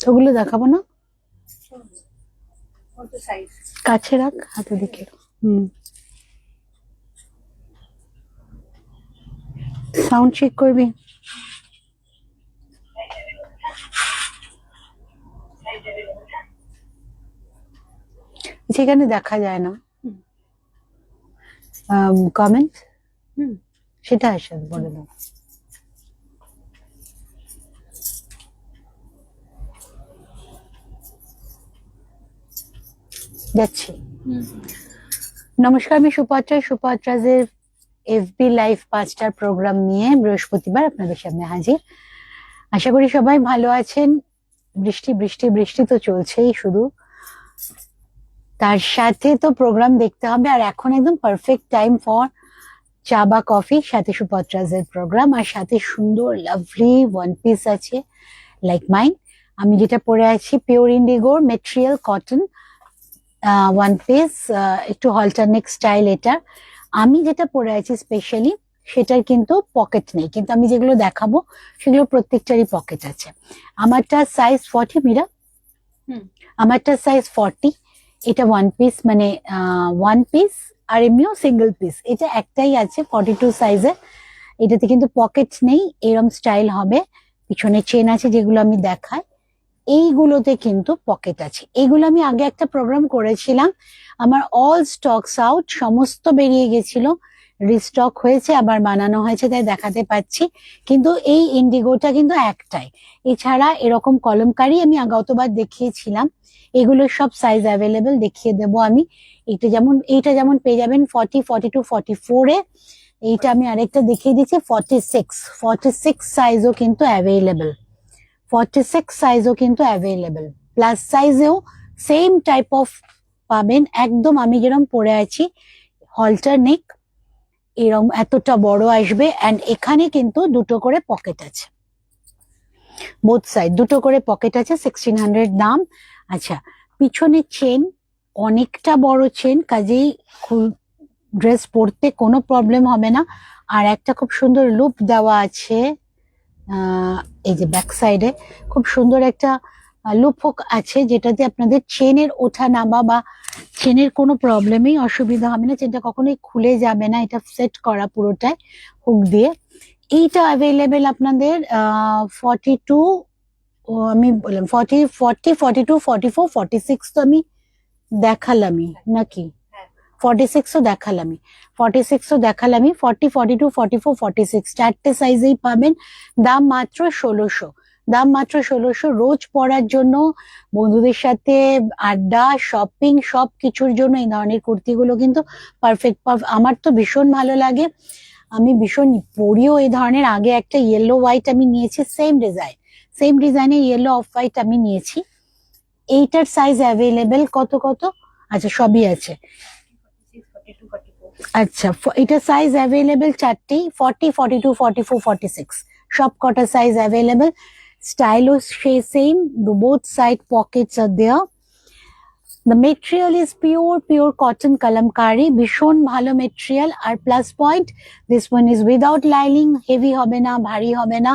ওগুলো দেখাবো না, কাছে রাখ হাতে দিকে। সাউন্ড চেক করবি? সেখানে দেখা যায় না কমেন্ট, সেটা আসে বলে দাও। যাচ্ছি। নমস্কার, আমি সুপাত্রা, সুপাত্রাজের এফবি লাইভ 5টার প্রোগ্রাম নিয়ে বৃহস্পতিবার আপনাদের সামনে হাজির। আশা করি সবাই ভালো আছেন। বৃষ্টি বৃষ্টি বৃষ্টি তো চলছেই শুধু, তার সাথে তো প্রোগ্রাম দেখতে হবে। আর এখন একদম পারফেক্ট টাইম ফর চা বা কফি, সাথে সুপাত্রাজের প্রোগ্রাম, আর সাথে সুন্দর লাভলি ওয়ান পিস আছে লাইক মাইন। আমি যেটা পরে আছি পিওর ইন্ডিগোর মেটেরিয়াল কটন ওয়ান পিস, একটু হলটারনেক স্টাইল। এটা আমি যেটা পরে আছি স্পেশালি সেটার কিন্তু পকেট নেই, কিন্তু আমি যেগুলো দেখাবো সেগুলো প্রত্যেকটারই পকেট আছে। আমারটা সাইজ 40 মিরা, আমারটা সাইজ 40। এটা ওয়ান পিস, মানে ওয়ান পিস আর এমনিও সিঙ্গেল পিস, এটা একটাই আছে 42 সাইজের। এটাতে কিন্তু পকেট নেই, এরম স্টাইল হবে। পিছনে চেন আছে যেগুলো আমি দেখাই, এইগুলোতে কিন্তু পকেট আছে। এইগুলো আমি আগে একটা প্রোগ্রাম করেছিলাম, আমার অল স্টকস আউট, সমস্ত বেরিয়ে গেছিল, রিস্টক হয়েছে, আবার বানানো হয়েছে, তাই দেখাতে পাচ্ছি। কিন্তু এই ইন্ডিগোটা কিন্তু একটাই, এছাড়া এরকম কলমকারি আমি গতবার দেখিয়েছিলাম, এগুলো সব সাইজ অ্যাভেলেবেল দেখিয়ে দেবো আমি। এইটা যেমন পেয়ে যাবেন 40, 42, 44 এ। এইটা আমি আরেকটা দেখিয়ে দিচ্ছি 46 সাইজও কিন্তু অ্যাভেলেবেল, 46 সাইজও কিন্তু অ্যাভেলেবেল। প্লাস সাইজেও সেম টাইপ অফ পাবেন, একদম আমি যেরকম পরে আছি হলটার নেক, এরকম এতটা বড় আসবে। অ্যান্ড এখানে কিন্তু দুটো করে পকেট আছে, বোথ সাইড দুটো করে পকেট আছে, 1600 দাম। আচ্ছা, পিছনের চেন অনেকটা বড় চেন, কাজেই ড্রেস পরতে কোনো প্রবলেম হবে না। আর একটা খুব সুন্দর লুপ দেওয়া আছে, এই যে ব্যাক সাইডে খুব সুন্দর একটা লুপ হুক আছে, যেটাতে আপনাদের চেনের ওঠা নামা বা চেনের কোনো প্রবলেমই অসুবিধা হবে না, চেনটা কখনোই খুলে যাবে না, এটা সেট করা পুরোটাই হুক দিয়ে। এইটা অ্যাভেলেবেল আপনাদের 42, আমি বললাম 40, 42, 44, 46 তো আমি দেখালামই নাকি, 46ও দেখালামই, 46ও দেখালামই, 40, 42, 44, 46 চারটে সাইজেই পাবেন। দাম মাত্র 1600, দাম মাত্র 1600। রোজ পরার জন্য, বন্ধুদের সাথে আড্ডা, শপিং, সব কিছুর জন্য এই ধরনের কুর্তিগুলো কিন্তু পারফেক্ট। আমার তো ভীষণ ভালো লাগে, আমি ভীষণ পরিও এই ধরনের। আগে একটা ইয়েলো হোয়াইট আমি নিয়েছি, সেম ডিজাইনে ইয়েলো অফ হোয়াইট আমি নিয়েছি। এইটার সাইজ অ্যাভেলেবেল কত কত, আচ্ছা সবই আছে। আচ্ছা, এটা সাইজ অ্যাভেলেবেল চারটেই, 40, 42, 44, 46 সব কটা সাইজ অ্যাভেলেবেল। স্টাইলও সেই same, both side pockets are there. The material is pure cotton kalamkari, ভীষণ ভালো মেটেরিয়াল। আর plus point, this one is without lining, heavy হবে না, ভারী হবে না,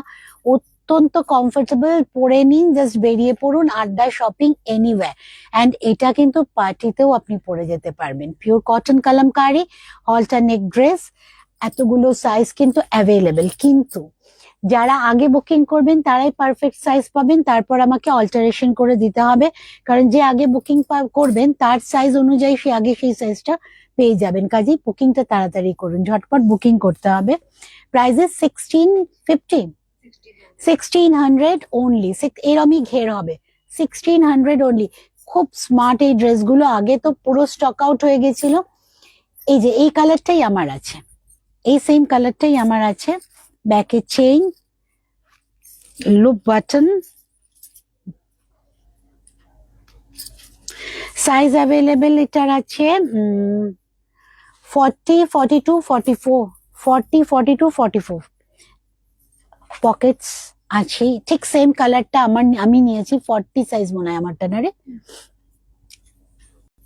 অত্যন্ত কমফোর্টেবল। পরে নিন, জাস্ট বেরিয়ে পড়ুন, আড্ডা, শপিং, এনিওয়্যার। অ্যান্ড এটা কিন্তু পার্টিতেও আপনি পরে যেতে পারবেন। পিওর কটন কালামকারি, হলটার নেক ড্রেস, এতগুলো সাইজ কিন্তু অ্যাভেলেবেল। কিন্তু যারা আগে বুকিং করবেন তারাই পারফেক্ট সাইজ পাবেন, তারপর আমাকে অল্টারেশন করে দিতে হবে, কারণ যে আগে বুকিং করবেন তার সাইজ অনুযায়ী সে আগে সেই সাইজটা পেয়ে যাবেন। কাজেই বুকিংটা তাড়াতাড়ি করুন, ঝটপট বুকিং করতে হবে। প্রাইসেস 1650, 1600 অনলি, এরমই ঘের হবে, 1600 অনলি। খুব স্মার্ট এই ড্রেসগুলো, আগে তো পুরো স্টক আউট হয়ে গেছিল। এই যে এই কালারটাই আমার আছে, এই সেম কালারটাই আমার আছে। ব্যাকে chain, loop button, size available এটার আছে 40, 42, 44, 40, 42, 44 পকেটস আছে। ঠিক সেম কালারটা আমি নিয়েছি 40 সাইজ মনে হয় আমারটা, না রে?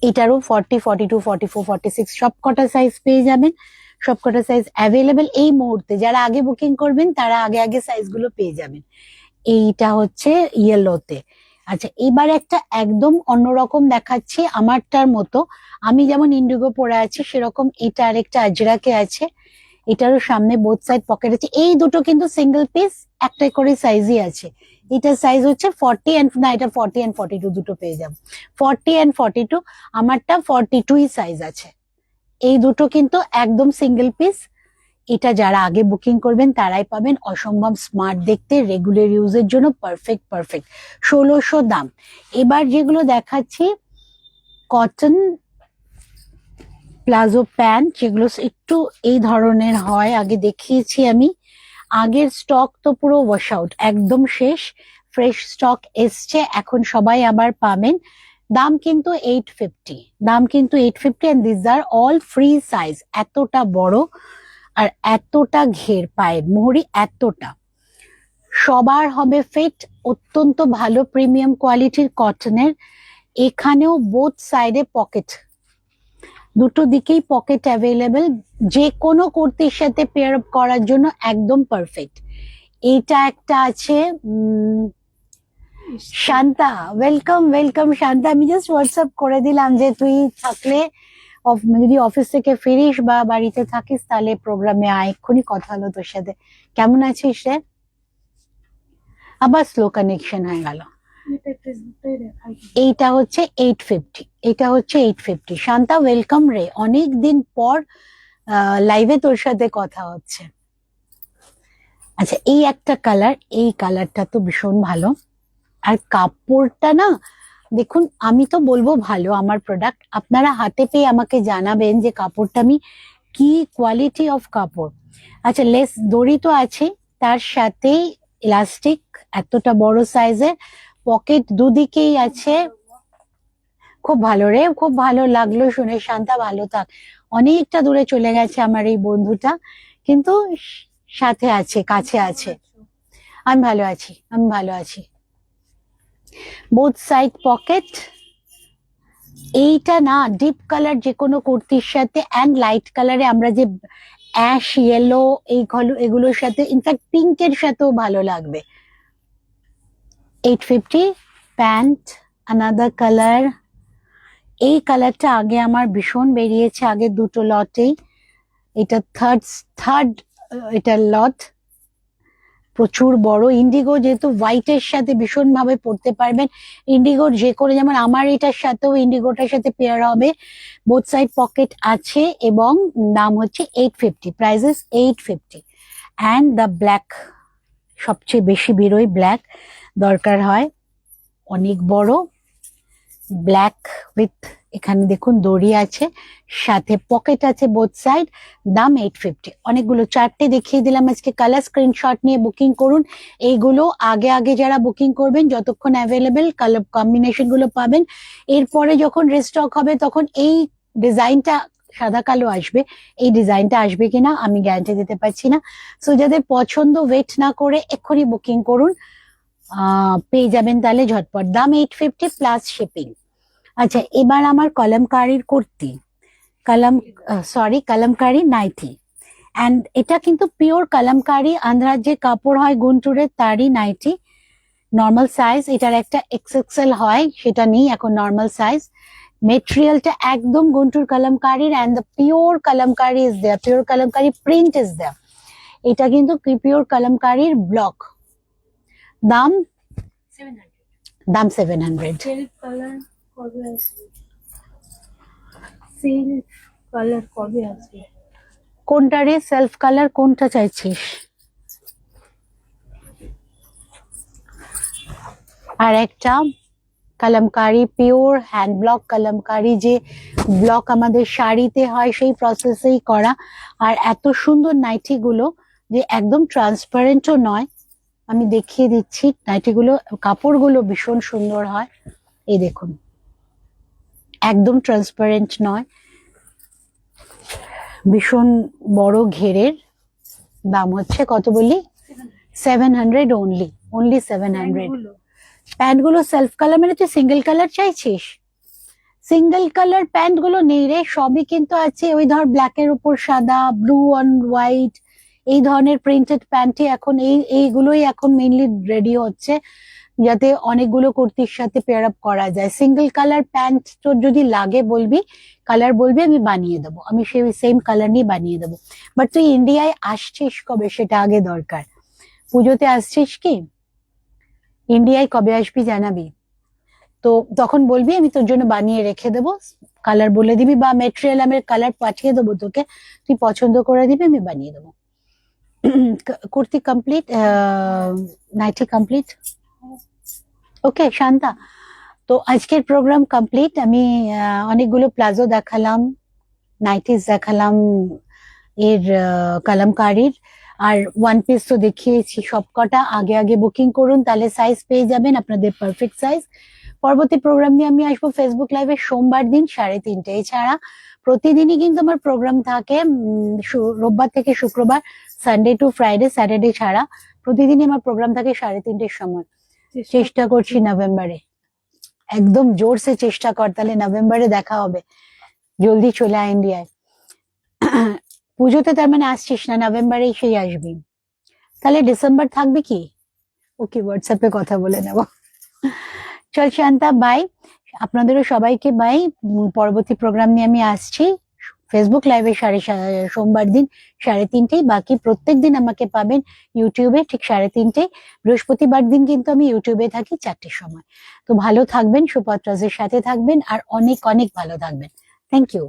এটারও 40, 42, 44, 46 সব কটা সাইজ পেয়ে যাবেন, সব কটা সাইজ অ্যাভেলেবেল এই মুহূর্তে। যারা আগে বুকিং করবেন তারা আগে সাইজগুলো পেয়ে যাবেন। এইটা হচ্ছে ইয়েলোতে। আচ্ছা, এবার একটা একদম অন্যরকম দেখাচ্ছি আমারটার মতো। আমি যেমন ইন্ডিগো পরে আছি সেরকম এটা আরেকটা আজরাকে আছে, এটারও সামনে বোথ সাইড পকেট আছে। এই দুটো কিন্তু সিঙ্গেল পিস, একটা করে সাইজই আছে। এটার সাইজ হচ্ছে 40 অ্যান্ড না, এটা 40 অ্যান্ড 42 দুটো পেয়ে যাবো, 40 অ্যান্ড 42। আমারটা 42 সাইজ আছে। এই দুটো কিন্তু একদম সিঙ্গেল পিস। এটা যারা আগে বুকিং করবেন তারাই পাবেন। অসম্ভব স্মার্ট দেখতে, রেগুলার ইউজের জন্য পারফেক্ট পারফেক্ট। 1600 দাম। এবার যেগুলো দেখাচ্ছি কটন প্লাজো প্যান্ট, যেগুলো একটু এই ধরনের হয়, আগে দেখিয়েছি আমি। আগের স্টক তো পুরো ওয়াশ আউট, একদম শেষ। ফ্রেশ স্টক এসছে, এখন সবাই আবার পাবেন। দাম কিন্তু 850, দাম কিন্তু 850 and this are all free size. এতটা বড় আর এতটা ঘের, পায়ের মোহরি এতটা, সবার হবে ফিট। অত্যন্ত ভালো প্রিমিয়াম কোয়ালিটির কটনের। এখানেও বোথ সাইডে পকেট, দুটো দিকেই পকেট অ্যাভেলেবেল, যে কোনো কুর্তির সাথে পেয়ার আপ করার জন্য একদম পারফেক্ট। এইটা একটা আছে শান্তা, ওয়েলকাম ওয়েলকাম শান্তা। আমি জাস্ট হোয়াটসঅ্যাপ করে দিলাম যে তুই থাকলে যদি অফিস থেকে ফিরিস বা বাড়িতে থাকিস তাহলে প্রোগ্রামে আয়, এক্ষুনি কথা হলো তোর সাথে। কেমন আছিস রে? আবার স্লো কানেকশন হয়ে গেল। এইটা হচ্ছে 850, এটা হচ্ছে 850। শান্তা ওয়েলকাম রে, অনেক দিন পর লাইভে তোর সাথে কথা হচ্ছে। আচ্ছা, এই একটা কালার, এই কালারটা তো ভীষণ ভালো। আর কাপড়টা না, দেখুন আমি তো বলবো ভালো আমার প্রোডাক্ট, আপনারা হাতে পেয়ে আমাকে জানাবেন যে কাপড়টা আমি কি কোয়ালিটি অফ কাপড়। আচ্ছা, লেস দড়ি তো আছে, তার সাথে ইলাস্টিক, এতটা বড় সাইজের পকেট দুদিকেই আছে। খুব ভালো রে, খুব ভালো লাগলো শুনে শান্তা, ভালো থাক। অনেকটা দূরে চলে গেছে আমার এই বন্ধুটা, কিন্তু সাথে আছে, কাছে আছে। আমি ভালো আছি, আমি ভালো আছি। Both side pocket. এইটা না ডিপ কালার যে কোনো কুর্তির সাথে অ্যান্ড লাইট কালারে, আমরা যে অ্যাশ ইয়েলো এগুলোর সাথে, ইনফ্যাক্ট পিঙ্কের সাথেও ভালো লাগবে। 850 প্যান্ট, আনাদার কালার। এই কালারটা আগে আমার ভীষণ বেরিয়েছে, আগে দুটো লটেই। এটা থার্ড এটা লট, প্রচুর বড়। ইন্ডিগো যেহেতু হোয়াইটের সাথে ভীষণ ভাবে পড়তে পারবেন। ইন্ডিগোর যে করে, যেমন আমার এটার সাথেও ইন্ডিগোটার সাথে পেয়ার হবে। বোথ সাইড পকেট আছে এবং দাম হচ্ছে 850, প্রাইসেস 850। অ্যান্ড দ্য ব্ল্যাক, সবচেয়ে বেশি বেরোয় ব্ল্যাক, দরকার হয়। অনেক বড় ব্ল্যাক উইথ, এখানে দেখুন দড়ি আছে, সাথে পকেট আছে বোথ সাইড। দাম 850। অনেকগুলো, চারটে দেখিয়ে দিলাম আজকে কালার। স্ক্রিনশট নিয়ে বুকিং করুন। এইগুলো আগে আগে যারা বুকিং করবেন, যতক্ষণ অ্যাভেলেবেল কালার কম্বিনেশন গুলো পাবেন। এরপরে যখন রিস্টক হবে তখন এই ডিজাইনটা সাদা কালো আসবে, এই ডিজাইনটা আসবে কিনা আমি গ্যারান্টি দিতে পারছি না। সো যাদের পছন্দ, ওয়েট না করে এক্ষুনি বুকিং করুন, পেয়ে যাবেন তাহলে ঝটপট। দাম 850 প্লাস শিপিং। আচ্ছা, এবার আমার কলমকারীর কুর্তি, কলমকারী নাইটি। অ্যান্ড এটা কিন্তু পিওর কলমকারী, আন্ধ্রার যে কাপড় হয় গুন্টুরের, তারই নাইটি। নর্মাল সাইজ, এটার একটা XXL হয়, সেটা নেই এখন, নর্মাল সাইজ। মেটেরিয়ালটা একদম গুন্টুর কলমকারীর, and the pure Kalamkari is there, pure Kalamkari print is there. এটা কিন্তু পিওর কলমকারীর ব্লক। দাম 700। কোনটা রে, সেলফ কালার কোনটা চাইছিস? আর একটা Kalamkari pure hand block Kalamkari, যে ব্লক আমাদের শাড়িতে হয় সেই প্রসেসেই করা। আর এত সুন্দর নাইটি গুলো যে একদম ট্রান্সপারেন্টও নয়, আমি দেখিয়ে দিচ্ছি। নাইটি গুলো, কাপড়গুলো ভীষণ সুন্দর হয়, এই দেখুন, একদম ট্রান্সপারেন্ট নয়, ভীষণ বড় ঘেরের। দাম হচ্ছে কত বলি? 700 অনলি 700। প্যান্ট গুলো সেলফ কালার, মানে তুই সিঙ্গেল কালার চাইছিস? সিঙ্গেল কালার প্যান্ট গুলো নেই রে, সবই কিন্তু আছে ওই ধর ব্ল্যাক এর উপর সাদা, ব্লু অন হোয়াইট, এই ধরনের প্রিন্টেড প্যান্টই এখন এইগুলোই এখন মেইনলি রেডি হচ্ছে, যাতে অনেকগুলো কুর্তির সাথে পেয়ার আপ করা যায়। সিঙ্গেল কালার প্যান্ট তোর যদি লাগে বলবি, কালার বলবি, আমি বানিয়ে দেবো, আমি সেই সেম কালার নিয়ে বানিয়ে দেবো। বাট তুই ইন্ডিয়ায় আসছিস কবে সেটা আগে দরকার। পুজোতে আসছিস কি? ইন্ডিয়ায় কবে আসবি জানাবি, তো তখন বলবি, আমি তোর জন্য বানিয়ে রেখে দেবো, কালার বলে দিবি বা মেটেরিয়াল আমি কালার পাঠিয়ে দেবো তোকে, তুই পছন্দ করে দিবি, আমি বানিয়ে দেবো। Kurti complete, nightie complete. Okay Shanta, তো আজকের প্রোগ্রাম কমপ্লিট। আমি অনেকগুলো প্লাজো দেখালাম, নাইটিস দেখালাম এর কালামকারীর, আর ওয়ান পিস তো দেখিয়েছি সবকটা। আগে আগে বুকিং করুন, তাহলে সাইজ পেয়ে যাবেন, আপনাদের পারফেক্ট সাইজ। পরবর্তী প্রোগ্রাম নিয়ে আমি আসবো ফেসবুক লাইভে সোমবার দিন 3:30। এছাড়া প্রতিদিনই কিন্তু আমার প্রোগ্রাম থাকে, রোববার থেকে শুক্রবার, সানডে টু ফ্রাইডে, স্যাটারডে ছাড়া প্রতিদিনই আমার প্রোগ্রাম থাকে 3:30 সময়। চেষ্টা করছি নভেম্বরে, একদম জোরসে চেষ্টা কর, তাহলে নভেম্বরে দেখা হবে। জলদি চলে আয় ইন্ডিয়ায়। পুজোতে তার মানে আসছিস না, নভেম্বরে সেই আসবি, তাহলে ডিসেম্বর থাকবি কি? ওকে, হোয়াটসঅ্যাপে কথা বলে নেব। চল শান্তা, বাই, আপনাদেরও সবাইকে বাই। পরবর্তী প্রোগ্রাম নিয়ে আমি আসছি ফেসবুক লাইভে সোমবার দিন 3:30। বাকি প্রত্যেক দিন আমাকে পাবেন ইউটিউবে ঠিক 3:30। বৃহস্পতিবার দিন কিন্তু আমি ইউটিউবে থাকি 4টের সময়। তো ভালো থাকবেন, সুপত্রাজের সাথে থাকবেন, আর অনেক অনেক ভালো থাকবেন। Thank you.